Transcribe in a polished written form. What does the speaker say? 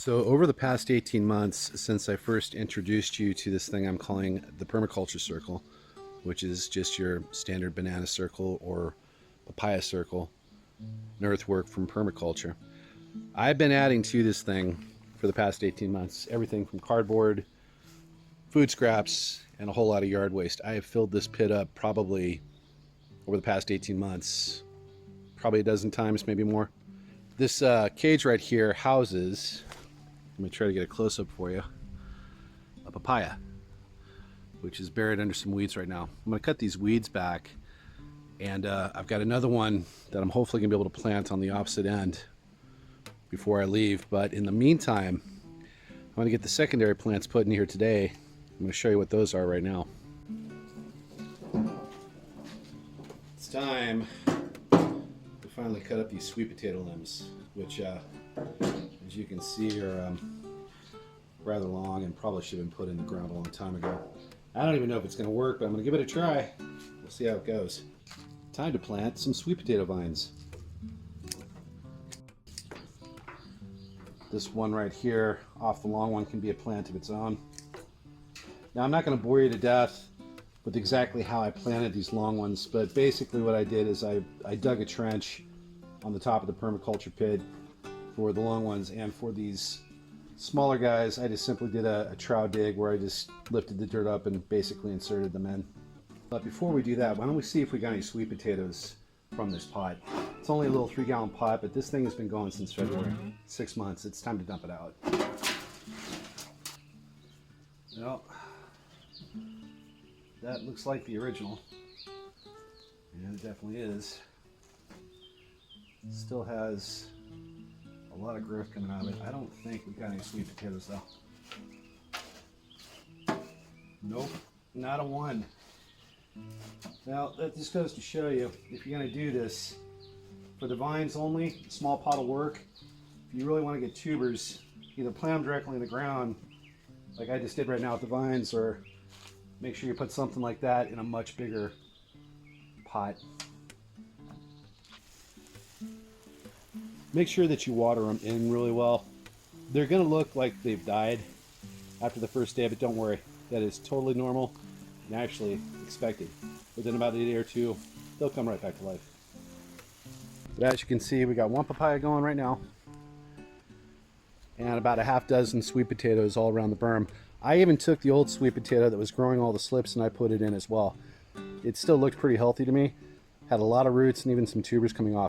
So over the past 18 months, since I first introduced you to this thing I'm calling the permaculture circle, which is just your standard banana circle or papaya circle, an earthwork from permaculture, I've been adding to this thing for the past 18 months, everything from cardboard, food scraps, and a whole lot of yard waste. I have filled this pit up probably over the past 18 months, probably a dozen times, maybe more. This cage right here houses, let me try to get a close-up for you, a papaya, which is buried under some weeds right now. I'm going to cut these weeds back, and I've got another one that I'm hopefully going to be able to plant on the opposite end before I leave. But in the meantime, I'm going to get the secondary plants put in here today. I'm going to show you what those are right now. It's time to finally cut up these sweet potato limbs, which as you can see are rather long and probably should have been put in the ground a long time ago. I don't even know if it's going to work, but I'm going to give it a try. We'll see how it goes. Time to plant some sweet potato vines. This one right here off the long one can be a plant of its own. Now I'm not going to bore you to death with exactly how I planted these long ones, but basically what I did is I dug a trench on the top of the permaculture pit for the long ones, and for these smaller guys I just simply did a trowel dig where I just lifted the dirt up and basically inserted them in. But before we do that, why don't we see if we got any sweet potatoes from this pot. It's only a little 3-gallon pot, but this thing has been going since February. 6 months. It's time to dump it out. Well, that looks like the original. And it definitely is. Still has a lot of growth coming out of it. I don't think we've got any sweet potatoes though. Nope, not a one. Now that just goes to show you, if you're going to do this for the vines only, small pot will work. If you really want to get tubers, either plant them directly in the ground like I just did right now with the vines, or make sure you put something like that in a much bigger pot. Make sure that you water them in really well. They're going to look like they've died after the first day, but don't worry. That is totally normal and actually expected. Within about a day or two, they'll come right back to life. But as you can see, we got one papaya going right now, and about a half dozen sweet potatoes all around the berm. I even took the old sweet potato that was growing all the slips and I put it in as well. It still looked pretty healthy to me. Had a lot of roots and even some tubers coming off.